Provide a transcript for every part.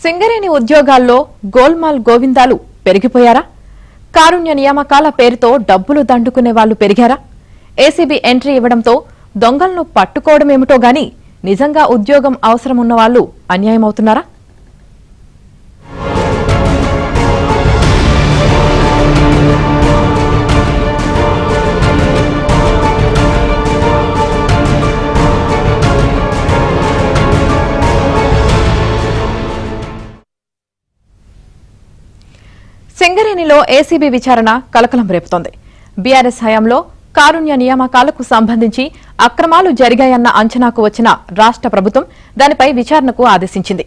సింగరేణి ఉద్యోగాల్లో గోల్మాల్ గోవిందాలు పెరిగిపోయారా? కారుణ్య నియామకాల పేరుతో డబ్బులు దండుకునే వాళ్లు పెరిగారా? ఏసీబీ ఎంట్రీ ఇవ్వడంతో దొంగలను పట్టుకోవడమేమిటో గాని నిజంగా ఉద్యోగం అవసరం ఉన్న వాళ్లు అన్యాయమవుతున్నారా? సింగరేణిలో ఏసీబీ విచారణ కలకలం రేపుతోంది. బీఆర్ఎస్ హయాంలో కారుణ్య నియామకాలకు సంబంధించి అక్రమాలు జరిగాయన్న అంచనాకు వచ్చిన రాష్ట్ర ప్రభుత్వం దానిపై విచారణకు ఆదేశించింది.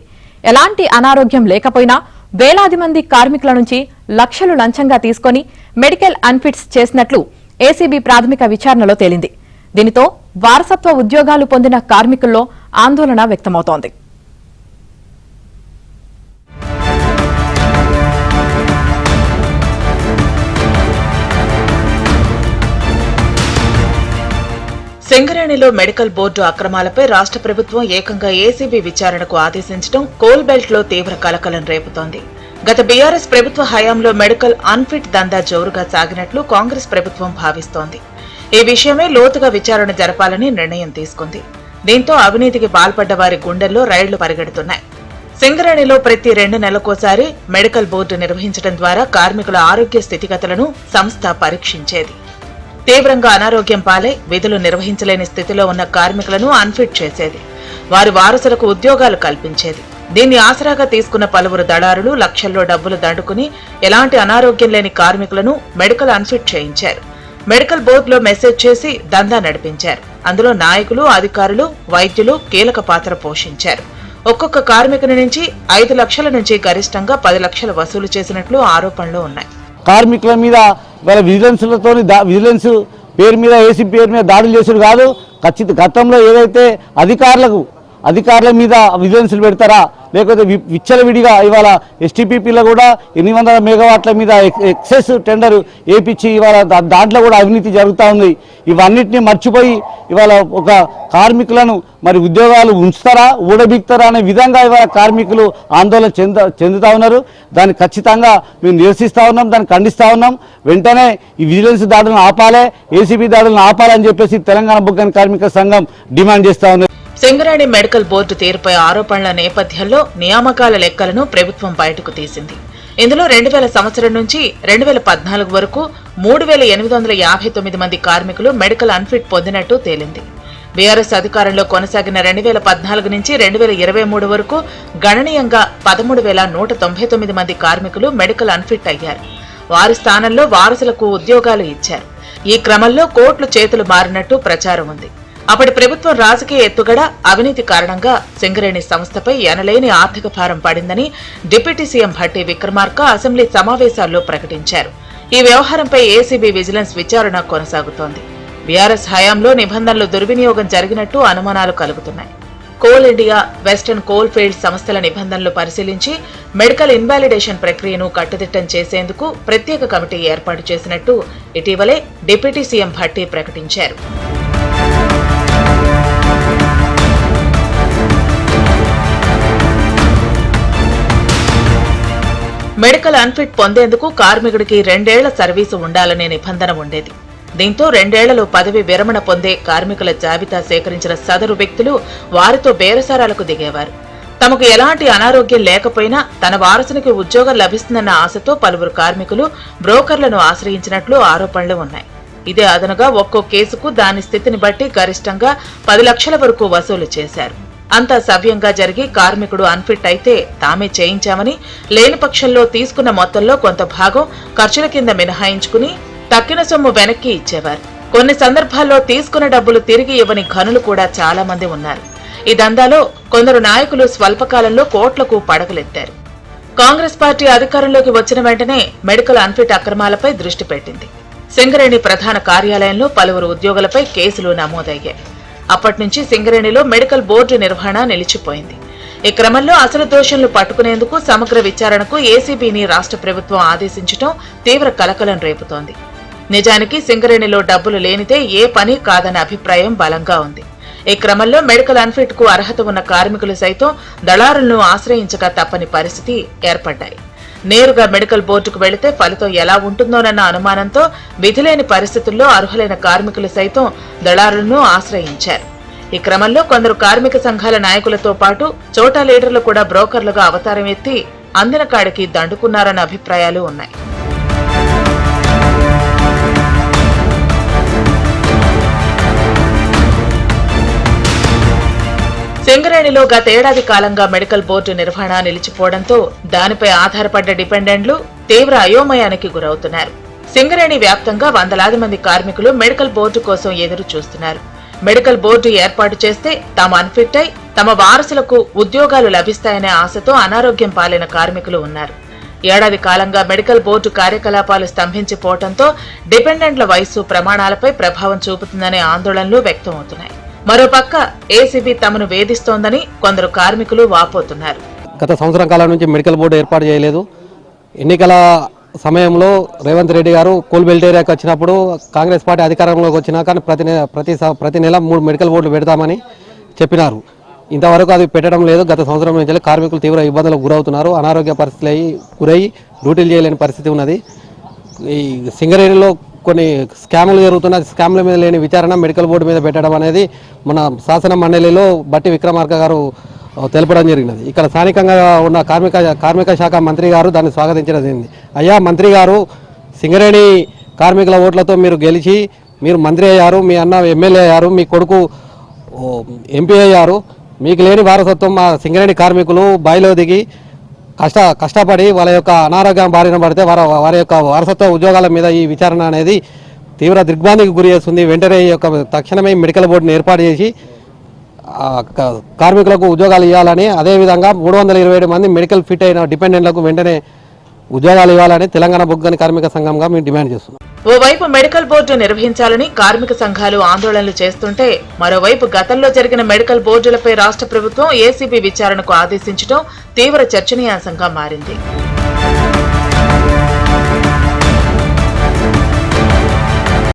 ఎలాంటి అనారోగ్యం లేకపోయినా వేలాది మంది కార్మికుల నుంచి లక్షలు లంచంగా తీసుకుని మెడికల్ అన్ఫిట్స్ చేసినట్లు ఏసీబీ ప్రాథమిక విచారణలో తేలింది. దీనితో వారసత్వ ఉద్యోగాలు పొందిన కార్మికుల్లో ఆందోళన వ్యక్తమవుతోంది. సింగరేణిలో మెడికల్ బోర్డు అక్రమాలపై రాష్ట్ర ప్రభుత్వం ఏకంగా ఏసీబీ విచారణకు ఆదేశించడం కోల్ బెల్ట్ లో తీవ్ర కలకలం రేపుతోంది. గత బీఆర్ఎస్ ప్రభుత్వ హయాంలో మెడికల్ అన్ఫిట్ దందా జోరుగా సాగినట్లు కాంగ్రెస్ ప్రభుత్వం భావిస్తోంది. ఈ విషయమే లోతుగా విచారణ జరపాలని నిర్ణయం తీసుకుంది. దీంతో అవినీతికి పాల్పడ్డ వారి గుండెల్లో రైళ్లు పరిగెడుతున్నాయి. సింగరేణిలో ప్రతి 2 నెలలకోసారి మెడికల్ బోర్డు నిర్వహించడం ద్వారా కార్మికుల ఆరోగ్య స్థితిగతులను సంస్థ పరీక్షించేది. తీవ్రంగా అనారోగ్యం పాలై విధులు నిర్వహించలేని స్థితిలో ఉన్న కార్మికులను అన్ఫిట్ చేసేది. వారి వారసులకు ఉద్యోగాలు కల్పించేది. దీన్ని ఆసరాగా తీసుకున్న పలువురు దళారులు లక్షల్లో డబ్బులు దండుకుని ఎలాంటి అనారోగ్యం లేని కార్మికులను మెడికల్ అన్ఫిట్ చేయించారు. మెడికల్ బోర్డులో మెసేజ్ చేసి దందా నడిపించారు. అందులో నాయకులు, అధికారులు, వైద్యులు కీలక పాత్ర పోషించారు. ఒక్కొక్క కార్మికుని నుంచి 5 లక్షల నుంచి గరిష్టంగా 10 లక్షలు వసూలు చేసినట్లు ఆరోపణలు ఉన్నాయి. కార్మికుల మీద వాళ్ళ విజిలెన్స్ పేరు మీద ఏసీ పేరు మీద దాడులు చేసుడు కాదు. గతంలో ఏదైతే అధికారుల మీద విజిలెన్స్లు పెడతారా, లేకపోతే విచ్చలవిడిగా ఇవాళ ఎస్టీపీపీలో కూడా 800 మెగావాట్ల మీద ఎక్సెస్ టెండర్ వేయించి ఇవాళ దాంట్లో కూడా అవినీతి జరుగుతూ ఉంది. ఇవన్నిటినీ మర్చిపోయి ఇవాళ ఒక కార్మికులను మరి ఉద్యోగాలు ఉంచుతారా, ఊడబిక్తారా అనే విధంగా ఇవాళ కార్మికులు ఆందోళన చెందుతా ఉన్నారు. దాన్ని ఖచ్చితంగా మేము నిరసిస్తూ ఉన్నాం, దాన్ని ఖండిస్తూ ఉన్నాం. వెంటనే ఈ విజిలెన్స్ దాడులను ఆపాలే, ఏసీబీ దాడులను ఆపాలని చెప్పేసి తెలంగాణ బొగ్గని కార్మిక సంఘం డిమాండ్ చేస్తూ ఉంది. సింగరేణి మెడికల్ బోర్డు తీరుపై ఆరోపణల నేపథ్యంలో నియామకాల లెక్కలను ప్రభుత్వం బయటకు తీసింది. ఇందులో 2000 సంవత్సరం నుంచి 2014 వరకు 3859 మంది కార్మికులు మెడికల్ అన్ఫిట్ పొందినట్టు తేలింది. బీఆర్ఎస్ అధికారంలో కొనసాగిన 2014 నుంచి 2023 వరకు గణనీయంగా 13,199 మంది కార్మికులు మెడికల్ అన్ఫిట్ అయ్యారు. వారి స్థానంలో వారసులకు ఉద్యోగాలు ఇచ్చారు. ఈ క్రమంలో కోట్లు చేతులు మారినట్టు ప్రచారం ఉంది. అప్పటి ప్రభుత్వం రాజకీయ ఎత్తుగడ, అవినీతి కారణంగా సింగరేణి సంస్థపై ఎనలేని ఆర్థిక భారం పడిందని deputy CM Bhatti Vikramarka assembly సమావేశాల్లో ప్రకటించారు. ఈ వ్యవహారంపై ఏసీబీ విజిలెన్స్ విచారణ కొనసాగుతోంది. బీఆర్ఎస్ హయాంలో నిబంధనలు దుర్వినియోగం జరిగినట్టు అనుమానాలు కలుగుతున్నాయి. Coal India, western coal field సంస్థల నిబంధనలు పరిశీలించి మెడికల్ ఇన్వాలిడేషన్ ప్రక్రియను కట్టుదిట్టం చేసేందుకు ప్రత్యేక కమిటీ ఏర్పాటు చేసినట్టు ఇటీవలే డిప్యూటీ సీఎం భట్టి ప్రకటించారు. మెడికల్ అన్ఫిట్ పొందేందుకు కార్మికుడికి 2 ఏళ్ల సర్వీసు ఉండాలనే నిబంధన ఉండేది. దీంతో 2 ఏళ్లలో పదవి విరమణ పొందే కార్మికుల జాబితా సేకరించిన సదరు వ్యక్తులు వారితో బేరసారాలకు దిగేవారు. తమకు ఎలాంటి అనారోగ్యం లేకపోయినా తన వారసునికి ఉద్యోగం లభిస్తుందన్న ఆశతో పలువురు కార్మికులు బ్రోకర్లను ఆశ్రయించినట్లు ఆరోపణలు ఉన్నాయి. ఇదే అదనుగా ఒక్కో కేసుకు దాని స్థితిని బట్టి గరిష్టంగా 10 లక్షల వరకు వసూలు చేశారు. అంతా సవ్యంగా జరిగి కార్మికుడు అన్ఫిట్ అయితే తామే చేయించామని, లేని పక్షంలో తీసుకున్న మొత్తంలో కొంత భాగం ఖర్చుల కింద మినహాయించుకుని తక్కిన సొమ్ము వెనక్కి ఇచ్చేవారు. కొన్ని సందర్భాల్లో తీసుకున్న డబ్బులు తిరిగి ఇవ్వని ఘనులు కూడా చాలా మంది ఉన్నారు. ఈ దందాలో కొందరు నాయకులు స్వల్పకాలంలో కోట్లకు పడగలెత్తారు. కాంగ్రెస్ పార్టీ అధికారంలోకి వచ్చిన వెంటనే మెడికల్ అన్ఫిట్ అక్రమాలపై దృష్టి పెట్టింది. సింగరేణి ప్రధాన కార్యాలయంలో పలువురు ఉద్యోగులపై కేసులు నమోదయ్యాయి. అప్పటి నుంచి సింగరేణిలో మెడికల్ బోర్డు నిర్వహణ నిలిచిపోయింది. ఈ క్రమంలో అసలు దోషులను పట్టుకునేందుకు సమగ్ర విచారణకు ఏసీబీని రాష్ట్ర ప్రభుత్వం ఆదేశించడం తీవ్ర కలకలం రేపుతోంది. నిజానికి సింగరేణిలో డబ్బులు లేనిదే ఏ పని కాదన్న అభిప్రాయం బలంగా ఉంది. ఈ క్రమంలో మెడికల్ అన్ఫిట్ కు అర్హత ఉన్న కార్మికులు సైతం దళారులను ఆశ్రయించక తప్పని పరిస్థితి ఏర్పడ్డాయి. నేరుగా మెడికల్ బోర్డుకు వెళితే ఫలితం ఎలా ఉంటుందోనన్న అనుమానంతో విధిలేని పరిస్థితుల్లో అర్హులైన కార్మికులు సైతం దళారులను ఆశ్రయించారు. ఈ క్రమంలో కొందరు కార్మిక సంఘాల నాయకులతో పాటు చోటా లీడర్లు కూడా బ్రోకర్లుగా అవతారం ఎత్తి అందిన కాడికి దండుకున్నారన్న అభిప్రాయాలు ఉన్నాయి. సింగరేణిలో గతేడాది కాలంగా మెడికల్ బోర్డు నిర్వహణ నిలిచిపోవడంతో దానిపై ఆధారపడ్డ డిపెండెంట్లు తీవ్ర అయోమయానికి గురవుతున్నారు. సింగరేణి వ్యాప్తంగా వందలాది మంది కార్మికులు మెడికల్ బోర్డు కోసం ఎదురు చూస్తున్నారు. మెడికల్ బోర్డు ఏర్పాటు చేస్తే తాము అన్ఫిట్ అయి తమ వారసులకు ఉద్యోగాలు లభిస్తాయనే ఆశతో అనారోగ్యం పాలైన కార్మికులు ఉన్నారు. ఏడాది కాలంగా మెడికల్ బోర్డు కార్యకలాపాలు స్తంభించిపోవడంతో డిపెండెంట్ల వయస్సు ప్రమాణాలపై ప్రభావం చూపుతుందనే ఆందోళనలు వ్యక్తమవుతున్నాయి. మరోపక్క ఏసీబీ తమను వేధిస్తోందని కొందరు కార్మికులు వాపోతున్నారు. గత సంవత్సరం కాలం నుంచి మెడికల్ బోర్డు ఏర్పాటు చేయలేదు. ఎన్నికల సమయంలో రేవంత్ రెడ్డి గారు కోల్ బెల్ట్ ఏరియాకి వచ్చినప్పుడు కాంగ్రెస్ పార్టీ అధికారంలోకి వచ్చినా కానీ ప్రతి నెల 3 మెడికల్ బోర్డులు పెడతామని చెప్పినారు. ఇంతవరకు అది పెట్టడం లేదు. గత సంవత్సరం నుంచి కార్మికులు తీవ్ర ఇబ్బందులకు గురవుతున్నారు. అనారోగ్య పరిస్థితులు గురై డ్యూటీలు చేయలేని పరిస్థితి ఉన్నది. ఈ సింగరేణిలో కొన్ని స్కాములు జరుగుతున్న స్కాముల మీద లేని విచారణ మెడికల్ బోర్డు మీద పెట్టడం అనేది మన శాసన మండలిలో బట్టి విక్రమార్క గారు తెలపడం జరిగినది. ఇక్కడ స్థానికంగా ఉన్న కార్మిక శాఖ మంత్రి గారు దాన్ని స్వాగతించడం జరిగింది. అయ్యా మంత్రి గారు, సింగరేణి కార్మికుల ఓట్లతో మీరు గెలిచి మీరు మంత్రి అయ్యారు, మీ అన్న ఎమ్మెల్యే అయ్యారు, మీ కొడుకు ఎంపీ అయ్యారు. మీకు లేని వారసత్వం మా సింగరేణి కార్మికులు బాయిలో దిగి కష్టపడి వాళ్ళ యొక్క అనారోగ్యం బారిన పడితే వారి యొక్క వారసత్వ ఉద్యోగాల మీద ఈ విచారణ అనేది తీవ్ర దిగ్భ్రాంతికి గురి చేస్తుంది. వెంటనే ఈ యొక్క తక్షణమే మెడికల్ బోర్డును ఏర్పాటు చేసి కార్మికులకు ఉద్యోగాలు ఇవ్వాలని, అదేవిధంగా 327 మంది మెడికల్ ఫిట్ అయిన డిపెండెంట్లకు వెంటనే ఉద్యోగాలు ఇవ్వాలని తెలంగాణ బొగ్గని కార్మిక సంఘంగా మేము డిమాండ్ చేస్తున్నాం. ఓవైపు మెడికల్ బోర్డు నిర్వహించాలని కార్మిక సంఘాలు ఆందోళనలు చేస్తుంటే, మరోవైపు గతంలో జరిగిన మెడికల్ బోర్డులపై రాష్ట్ర ప్రభుత్వం ఏసీబీ విచారణకు ఆదేశించడం తీవ్ర చర్చనీయాంశంగా మారింది.